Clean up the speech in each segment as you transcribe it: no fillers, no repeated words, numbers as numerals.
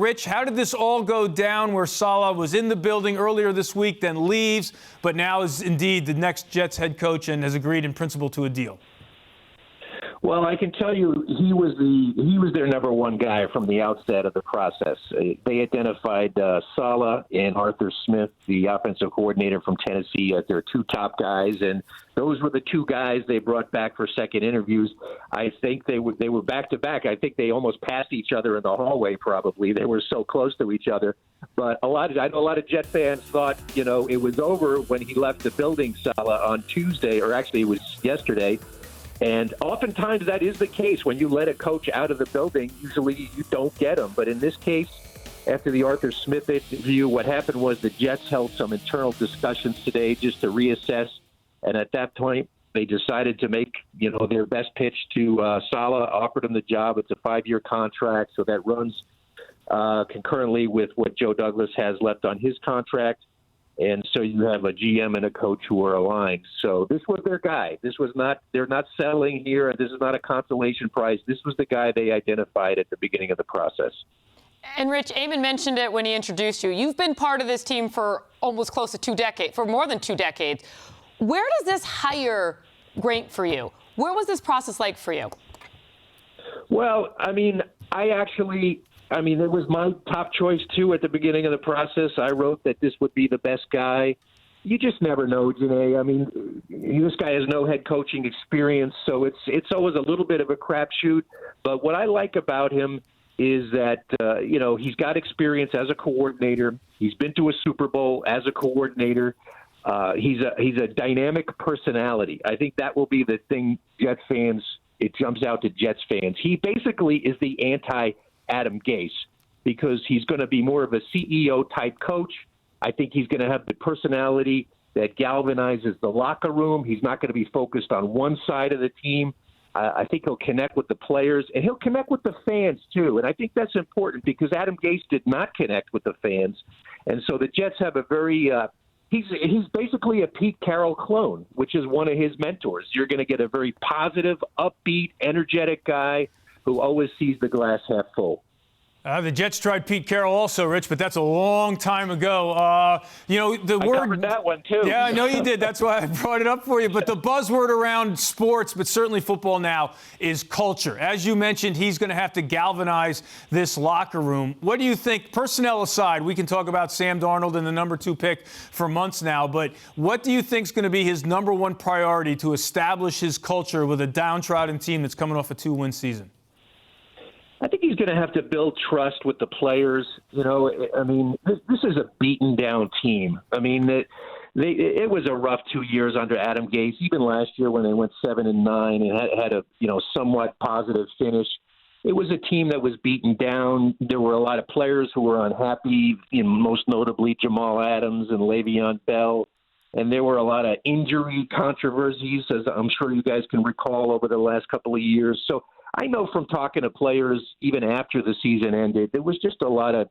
Rich, how did this all go down where Saleh was in the building earlier this week, then leaves, but now is indeed the next Jets head coach and has agreed in principle to a deal? Well, I can tell you he was their number one guy from the outset of the process. They identified Saleh and Arthur Smith, the offensive coordinator from Tennessee, as their two top guys, and those were the two guys they brought back for second interviews. I think they were back to back. I think they almost passed each other in the hallway. Probably they were so close to each other. But I know a lot of Jet fans thought it was over when he left the building, Saleh, on Tuesday, or actually it was yesterday. And oftentimes that is the case. When you let a coach out of the building, usually you don't get him. But in this case, after the Arthur Smith interview, what happened was the Jets held some internal discussions today just to reassess. And at that point, they decided to make, their best pitch to Saleh, offered him the job. It's a 5-year contract, so that runs concurrently with what Joe Douglas has left on his contract. And so you have a GM and a coach who are aligned. So this was their guy. They're not settling here, and this is not a consolation prize. This was the guy they identified at the beginning of the process. And Rich, Eamon mentioned it when he introduced you. You've been part of this team for almost close to 2 decades, for more than 2 decades. Where does this hire rank for you? Where was this process like for you? Well, it was my top choice, too, at the beginning of the process. I wrote that this would be the best guy. You just never know, Janae. This guy has no head coaching experience, so it's always a little bit of a crapshoot. But what I like about him is that, he's got experience as a coordinator. He's been to a Super Bowl as a coordinator. He's a dynamic personality. I think that will be the thing it jumps out to Jets fans. He basically is the anti-Adam Gase because he's going to be more of a CEO-type coach. I think he's going to have the personality that galvanizes the locker room. He's not going to be focused on one side of the team. I think he'll connect with the players, and he'll connect with the fans, too. And I think that's important because Adam Gase did not connect with the fans. And so the Jets have a very he's basically a Pete Carroll clone, which is one of his mentors. You're going to get a very positive, upbeat, energetic guy who always sees the glass half full. The Jets tried Pete Carroll also, Rich, but that's a long time ago. I covered that one, too. Yeah, I know you did. That's why I brought it up for you. But the buzzword around sports, but certainly football now, is culture. As you mentioned, he's going to have to galvanize this locker room. What do you think, personnel aside? We can talk about Sam Darnold and the number 2 pick for months now, but what do you think is going to be his number 1 priority to establish his culture with a downtrodden team that's coming off a 2-win season? I think he's going to have to build trust with the players. This is a beaten-down team. It was a rough 2 years under Adam Gase, even last year when they went 7-9 and had a somewhat positive finish. It was a team that was beaten down. There were a lot of players who were unhappy, most notably Jamal Adams and Le'Veon Bell. And there were a lot of injury controversies, as I'm sure you guys can recall, over the last couple of years. So I know from talking to players, even after the season ended, there was just a lot of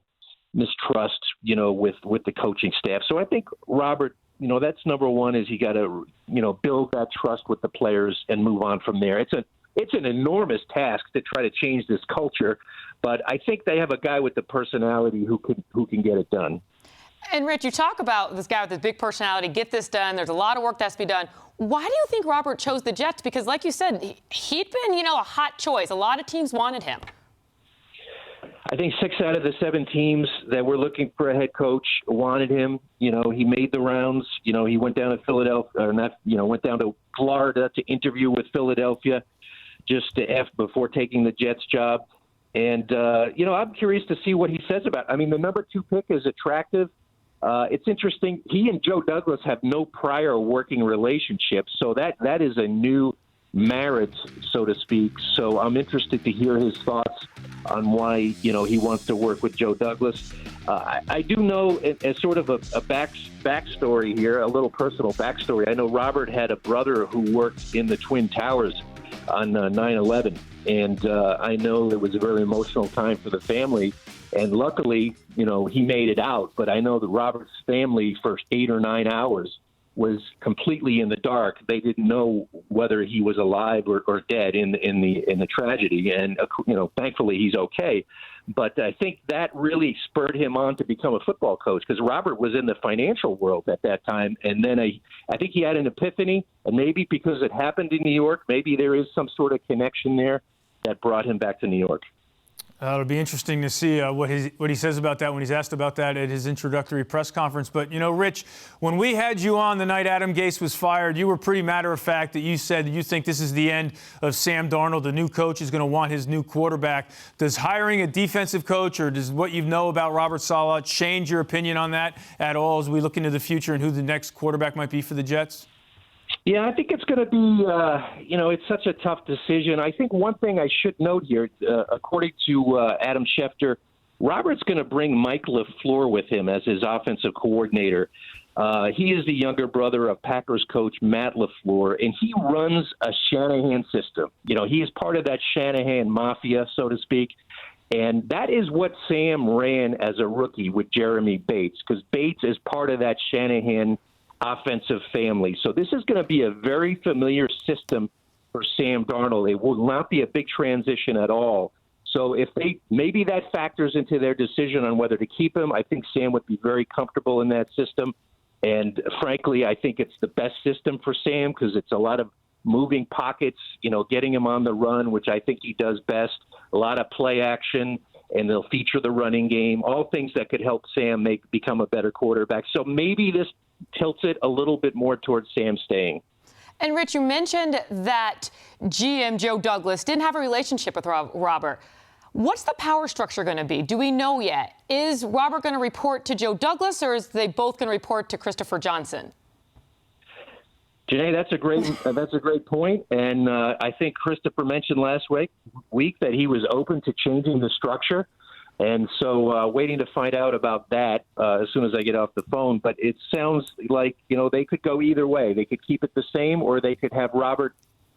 mistrust, with the coaching staff. So I think Robert, that's number 1 is he got to, build that trust with the players and move on from there. It's an enormous task to try to change this culture, but I think they have a guy with the personality who can get it done. And, Rich, you talk about this guy with this big personality, get this done. There's a lot of work that has to be done. Why do you think Robert chose the Jets? Because, like you said, he'd been, a hot choice. A lot of teams wanted him. I think 6 out of the 7 teams that were looking for a head coach wanted him. He made the rounds. He went down to went down to Florida to interview with Philadelphia before taking the Jets job. And, I'm curious to see what he says about it. The number 2 pick is attractive. It's interesting. He and Joe Douglas have no prior working relationship, so that is a new marriage, so to speak. So I'm interested to hear his thoughts on why, he wants to work with Joe Douglas. I do know, as sort of a backstory here, a little personal backstory, I know Robert had a brother who worked in the Twin Towers on 9/11, and I know it was a very emotional time for the family. And luckily, he made it out. But I know that Robert's family, for 8 or 9 hours, was completely in the dark. They didn't know whether he was alive or dead in the tragedy. And thankfully he's okay. But I think that really spurred him on to become a football coach, because Robert was in the financial world at that time. And then I think he had an epiphany, and maybe because it happened in New York, maybe there is some sort of connection there that brought him back to New York. It'll be interesting to see what he says about that when he's asked about that at his introductory press conference. But, Rich, when we had you on the night Adam Gase was fired, you were pretty matter-of-fact that you said that you think this is the end of Sam Darnold. The new coach is going to want his new quarterback. Does hiring a defensive coach, or does what you know about Robert Saleh change your opinion on that at all as we look into the future and who the next quarterback might be for the Jets? Yeah, I think it's going to be, it's such a tough decision. I think one thing I should note here, according to Adam Schefter, Robert's going to bring Mike LaFleur with him as his offensive coordinator. He is the younger brother of Packers coach Matt LaFleur, and he runs a Shanahan system. He is part of that Shanahan mafia, so to speak. And that is what Sam ran as a rookie with Jeremy Bates, because Bates is part of that Shanahan offensive family. So this is going to be a very familiar system for Sam Darnold. It will not be a big transition at all. So if maybe that factors into their decision on whether to keep him, I think Sam would be very comfortable in that system. And frankly, I think it's the best system for Sam, because it's a lot of moving pockets, getting him on the run, which I think he does best, a lot of play action, and they'll feature the running game, all things that could help Sam become a better quarterback. So maybe this tilts it a little bit more towards Sam staying. And Rich, you mentioned that GM Joe Douglas didn't have a relationship with Robert. What's the power structure going to be? Do we know yet? Is Robert going to report to Joe Douglas, or is they both going to report to Christopher Johnson? Janae, that's a great point. And I think Christopher mentioned last week that he was open to changing the structure. And so waiting to find out about that as soon as I get off the phone. But it sounds like, they could go either way. They could keep it the same, or they could have Robert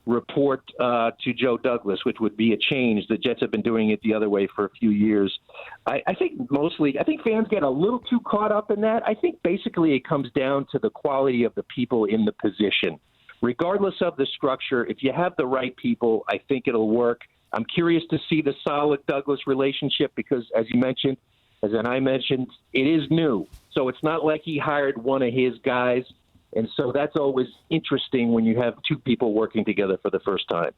report to Joe Douglas, which would be a change. The Jets have been doing it the other way for a few years. I think fans get a little too caught up in that. I think basically it comes down to the quality of the people in the position. Regardless of the structure, if you have the right people, I think it'll work. I'm curious to see the Saleh-Douglas relationship because, as I mentioned, it is new. So it's not like he hired one of his guys. And so that's always interesting when you have two people working together for the first time.